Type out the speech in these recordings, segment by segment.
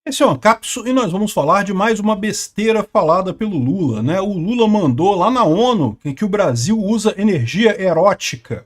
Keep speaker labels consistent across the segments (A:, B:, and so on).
A: Esse é o Ancapso e nós vamos falar de mais uma besteira falada pelo Lula, né? O Lula mandou lá na ONU que o Brasil usa energia erótica,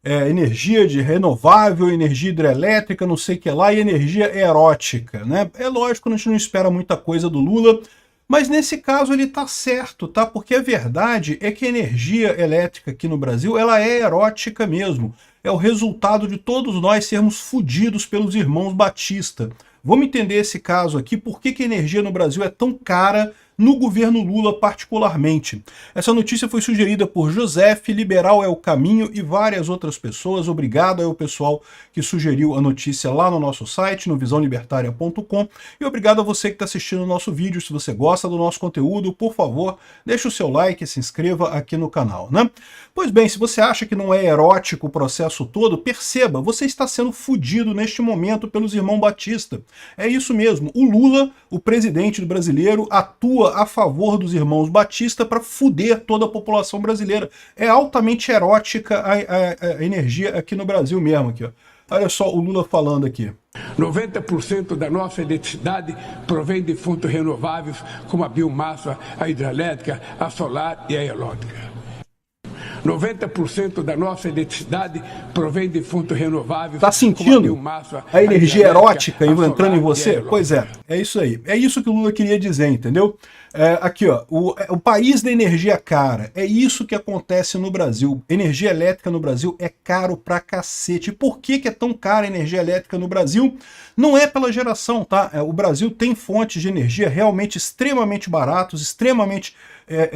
A: energia de renovável, energia hidrelétrica, não sei o que lá, e energia erótica, né? É lógico que a gente não espera muita coisa do Lula, mas nesse caso ele tá certo, tá? Porque a verdade é que a energia elétrica aqui no Brasil, ela é erótica mesmo. É o resultado de todos nós sermos fudidos pelos irmãos Batista. Vamos entender esse caso aqui, por que a energia no Brasil é tão cara no governo Lula particularmente. Essa notícia foi sugerida por Josef, Liberal é o Caminho e várias outras pessoas. Obrigado ao pessoal que sugeriu a notícia lá no nosso site, no visãolibertaria.com, e obrigado a você que está assistindo o nosso vídeo. Se você gosta do nosso conteúdo, por favor, deixe o seu like e se inscreva aqui no canal, né? Pois bem, se você acha que não é erótico o processo todo, perceba, você está sendo fudido neste momento pelos irmãos Batista. É isso mesmo, o Lula, o presidente brasileiro, atua a favor dos irmãos Batista para fuder toda a população brasileira. É altamente erótica a energia aqui no Brasil mesmo. Aqui, ó. Olha só o Lula falando aqui.
B: 90% da nossa eletricidade provém de fontes renováveis, como a biomassa, a hidrelétrica, a solar e a eólica. 90% da nossa eletricidade provém de fontes renováveis.
A: Tá sentindo a energia erótica entrando em você? Pois é isso aí. É isso que o Lula queria dizer, entendeu? Aqui, ó, o país da energia cara. É isso que acontece no Brasil. Energia elétrica no Brasil é caro pra cacete. Por que é tão cara a energia elétrica no Brasil? Não é pela geração, tá? O Brasil tem fontes de energia realmente extremamente baratos, extremamente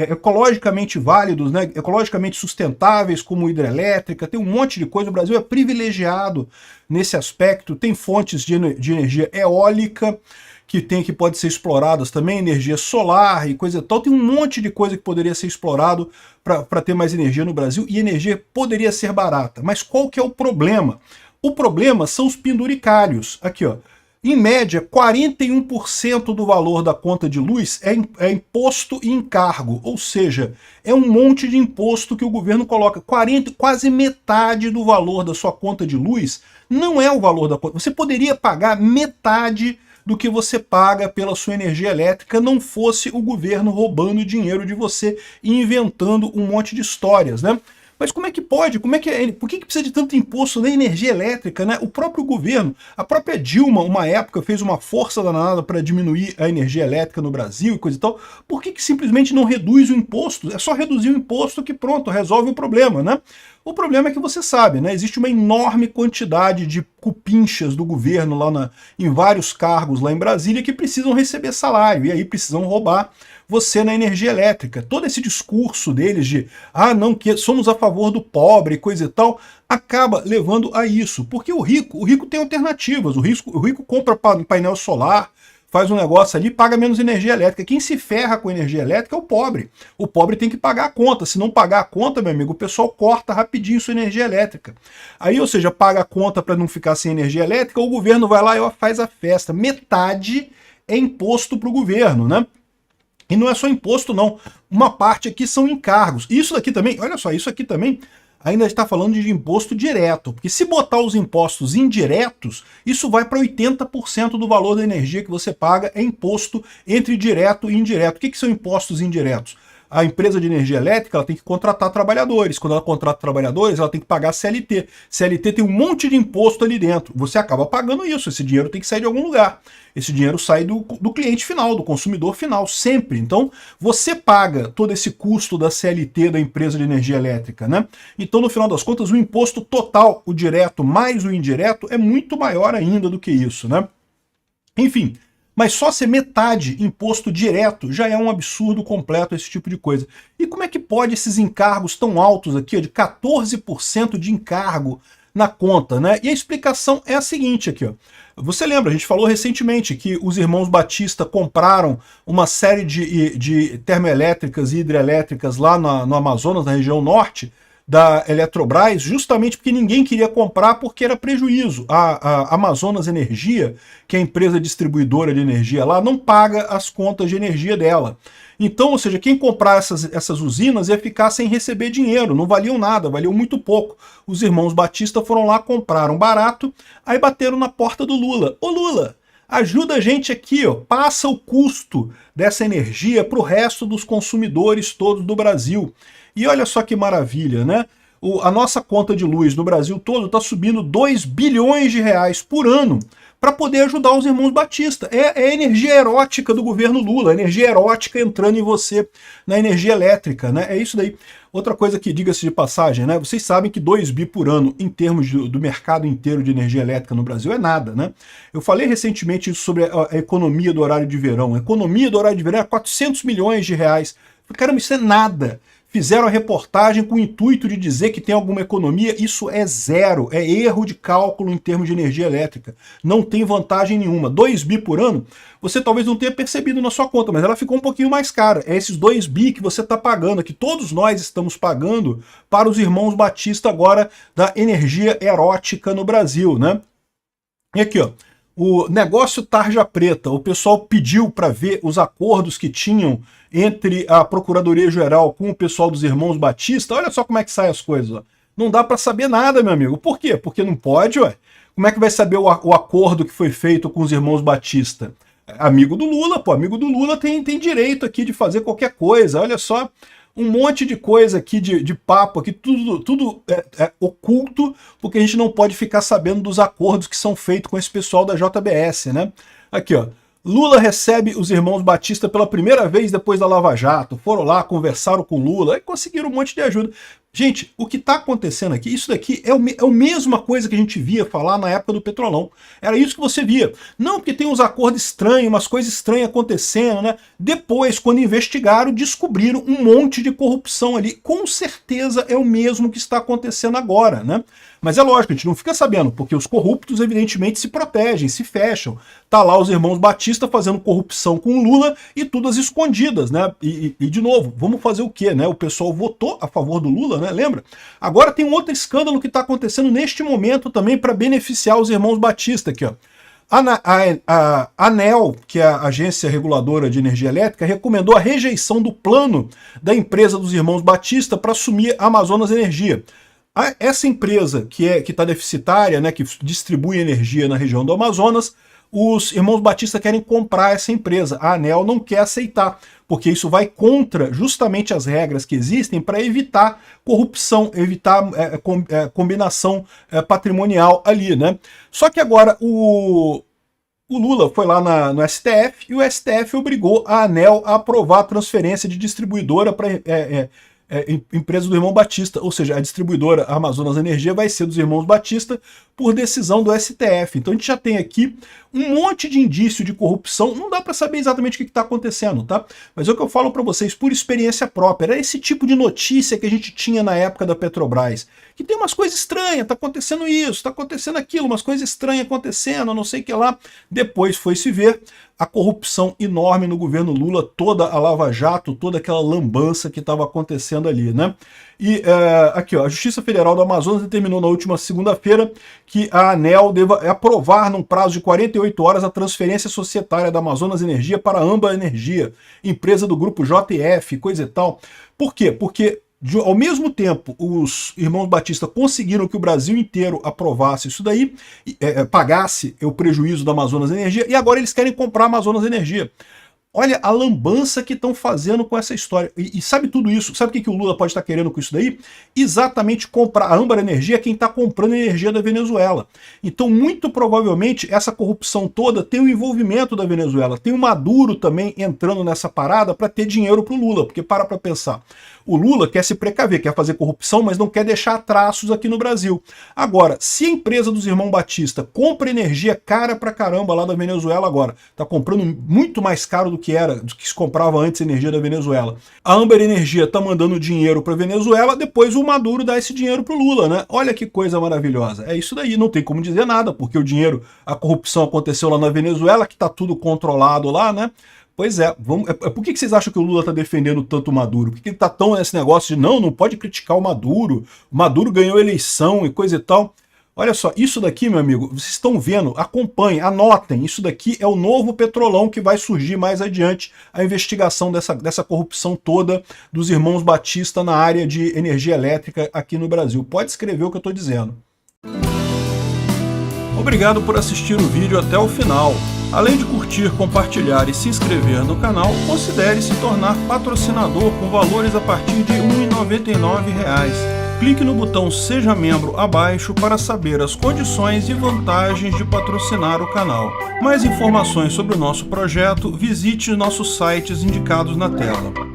A: ecologicamente válidos, né? Ecologicamente sustentáveis, como hidrelétrica, tem um monte de coisa. O Brasil é privilegiado nesse aspecto, tem fontes de energia eólica, que pode ser exploradas também, energia solar e coisa e tal. Tem um monte de coisa que poderia ser explorado para ter mais energia no Brasil, e energia poderia ser barata. Mas qual que é o problema? O problema são os penduricalhos. Aqui, ó. Em média, 41% do valor da conta de luz é imposto e encargo, ou seja, é um monte de imposto que o governo coloca. Quase metade do valor da sua conta de luz não é o valor da conta. Você poderia pagar metade do que você paga pela sua energia elétrica, não fosse o governo roubando dinheiro de você e inventando um monte de histórias, né? Mas como é que pode? Por que precisa de tanto imposto na energia elétrica, né? O próprio governo, a própria Dilma, uma época, fez uma força danada para diminuir a energia elétrica no Brasil e coisa e tal. Por que simplesmente não reduz o imposto? É só reduzir o imposto que pronto, resolve o problema, né? O problema é que você sabe, né? Existe uma enorme quantidade de cupinchas do governo lá em vários cargos lá em Brasília que precisam receber salário, e aí precisam roubar você na energia elétrica. Todo esse discurso deles de não, que somos a favor do pobre, coisa e tal, acaba levando a isso. Porque o rico tem alternativas. O rico compra painel solar, faz um negócio ali, paga menos energia elétrica. Quem se ferra com energia elétrica é o pobre. O pobre tem que pagar a conta. Se não pagar a conta, meu amigo, o pessoal corta rapidinho sua energia elétrica. Aí, ou seja, paga a conta para não ficar sem energia elétrica, o governo vai lá e faz a festa. Metade é imposto para o governo, né? E não é só imposto, não. Uma parte aqui são encargos. Isso daqui também, olha só, isso aqui também ainda está falando de imposto direto. Porque se botar os impostos indiretos, isso vai para 80% do valor da energia que você paga é imposto entre direto e indireto. O que são impostos indiretos? A empresa de energia elétrica ela tem que contratar trabalhadores. Quando ela contrata trabalhadores, ela tem que pagar CLT. CLT tem um monte de imposto ali dentro. Você acaba pagando isso. Esse dinheiro tem que sair de algum lugar. Esse dinheiro sai do cliente final, do consumidor final, sempre. Então, você paga todo esse custo da CLT da empresa de energia elétrica, né? Então, no final das contas, o imposto total, o direto mais o indireto, é muito maior ainda do que isso, né? Enfim, mas só ser metade imposto direto já é um absurdo completo esse tipo de coisa. E como é que pode esses encargos tão altos aqui, ó, de 14% de encargo na conta, né? E a explicação é a seguinte aqui, ó. Você lembra, a gente falou recentemente que os irmãos Batista compraram uma série de termoelétricas e hidrelétricas lá no Amazonas, na região norte, da Eletrobras, justamente porque ninguém queria comprar porque era prejuízo. A Amazonas Energia, que é a empresa distribuidora de energia lá, não paga as contas de energia dela. Então, ou seja, quem comprar essas usinas ia ficar sem receber dinheiro, não valiam nada, valiam muito pouco. Os irmãos Batista foram lá, compraram barato, aí bateram na porta do Lula. Ô Lula, Ajuda a gente aqui, ó, passa o custo dessa energia para o resto dos consumidores todos do Brasil. E olha só que maravilha, né? A nossa conta de luz no Brasil todo está subindo 2 bilhões de reais por ano para poder ajudar os irmãos Batista. É a energia erótica do governo Lula, a energia erótica entrando em você na energia elétrica, né? É isso daí. Outra coisa que, diga-se de passagem, né? Vocês sabem que 2 bi por ano em termos do mercado inteiro de energia elétrica no Brasil é nada, né? Eu falei recentemente isso sobre a economia do horário de verão. A economia do horário de verão é 400 milhões de reais. Caramba, isso é nada. Fizeram a reportagem com o intuito de dizer que tem alguma economia, isso é zero, é erro de cálculo em termos de energia elétrica. Não tem vantagem nenhuma. 2 bi por ano, você talvez não tenha percebido na sua conta, mas ela ficou um pouquinho mais cara. É esses 2 bi que você está pagando, que todos nós estamos pagando para os irmãos Batista agora da energia erótica no Brasil, né? E aqui, ó. O negócio tarja preta, o pessoal pediu para ver os acordos que tinham entre a Procuradoria-Geral com o pessoal dos Irmãos Batista. Olha só como é que saem as coisas. Ó. Não dá para saber nada, meu amigo. Por quê? Porque não pode, ué. Como é que vai saber o acordo que foi feito com os Irmãos Batista? Amigo do Lula, pô. Amigo do Lula tem direito aqui de fazer qualquer coisa. Olha só. Um monte de coisa aqui, de papo aqui, tudo é oculto, porque a gente não pode ficar sabendo dos acordos que são feitos com esse pessoal da JBS, né? Aqui, ó. Lula recebe os irmãos Batista pela primeira vez depois da Lava Jato. Foram lá, conversaram com Lula e conseguiram um monte de ajuda. Gente, o que está acontecendo aqui, isso daqui é a mesma coisa que a gente via falar na época do Petrolão. Era isso que você via. Não, porque tem uns acordos estranhos, umas coisas estranhas acontecendo, né? Depois, quando investigaram, descobriram um monte de corrupção ali. Com certeza é o mesmo que está acontecendo agora, né? Mas é lógico, a gente não fica sabendo, porque os corruptos evidentemente se protegem, se fecham. Tá lá os irmãos Batista fazendo corrupção com o Lula e tudo às escondidas, né? E de novo, vamos fazer o quê, né? O pessoal votou a favor do Lula, né? Lembra? Agora tem um outro escândalo que está acontecendo neste momento também para beneficiar os irmãos Batista aqui, ó. A ANEEL, que é a Agência Reguladora de Energia Elétrica, recomendou a rejeição do plano da empresa dos irmãos Batista para assumir a Amazonas Energia. Essa empresa que está deficitária, né, que distribui energia na região do Amazonas, os irmãos Batista querem comprar essa empresa. A ANEEL não quer aceitar, porque isso vai contra justamente as regras que existem para evitar corrupção, evitar combinação patrimonial ali, né? Só que agora o Lula foi lá no STF e o STF obrigou a ANEEL a aprovar a transferência de distribuidora para empresa do irmão Batista, ou seja, a distribuidora Amazonas Energia vai ser dos irmãos Batista por decisão do STF. Então a gente já tem aqui um monte de indício de corrupção, não dá para saber exatamente o que está acontecendo, tá? Mas é o que eu falo para vocês por experiência própria, era esse tipo de notícia que a gente tinha na época da Petrobras, que tem umas coisas estranhas, tá acontecendo isso, tá acontecendo aquilo, umas coisas estranhas acontecendo, não sei o que lá. Depois foi se ver a corrupção enorme no governo Lula, toda a Lava Jato, toda aquela lambança que estava acontecendo ali, né? E aqui, ó, a Justiça Federal do Amazonas determinou na última segunda-feira que a ANEEL deva aprovar num prazo de 48 horas a transferência societária da Amazonas Energia para a Amba Energia, empresa do grupo JF, coisa e tal. Por quê? Porque ao mesmo tempo, os irmãos Batista conseguiram que o Brasil inteiro aprovasse isso daí, pagasse o prejuízo da Amazonas Energia, e agora eles querem comprar a Amazonas Energia. Olha a lambança que estão fazendo com essa história. E sabe tudo isso? Sabe o que o Lula pode estar querendo com isso daí? Exatamente comprar. A Âmbar Energia é quem está comprando energia da Venezuela. Então, muito provavelmente, essa corrupção toda tem o envolvimento da Venezuela. Tem o Maduro também entrando nessa parada para ter dinheiro para o Lula. Porque para pensar. O Lula quer se precaver, quer fazer corrupção, mas não quer deixar traços aqui no Brasil. Agora, se a empresa dos irmãos Batista compra energia cara pra caramba lá da Venezuela agora, tá comprando muito mais caro do que se comprava antes a energia da Venezuela. A Âmbar Energia tá mandando dinheiro pra Venezuela, depois o Maduro dá esse dinheiro pro Lula, né? Olha que coisa maravilhosa. É isso daí, não tem como dizer nada, porque o dinheiro, a corrupção aconteceu lá na Venezuela, que tá tudo controlado lá, né? Pois é, por que vocês acham que o Lula está defendendo tanto o Maduro? Por que ele está tão nesse negócio de não pode criticar o Maduro ganhou eleição e coisa e tal? Olha só, isso daqui, meu amigo, vocês estão vendo, acompanhem, anotem, isso daqui é o novo Petrolão que vai surgir mais adiante, a investigação dessa corrupção toda dos irmãos Batista na área de energia elétrica aqui no Brasil. Pode escrever o que eu estou dizendo. Obrigado por assistir o vídeo até o final. Além de curtir, compartilhar e se inscrever no canal, considere se tornar patrocinador com valores a partir de R$ 1,99. Clique no botão Seja Membro abaixo para saber as condições e vantagens de patrocinar o canal. Mais informações sobre o nosso projeto, visite nossos sites indicados na tela.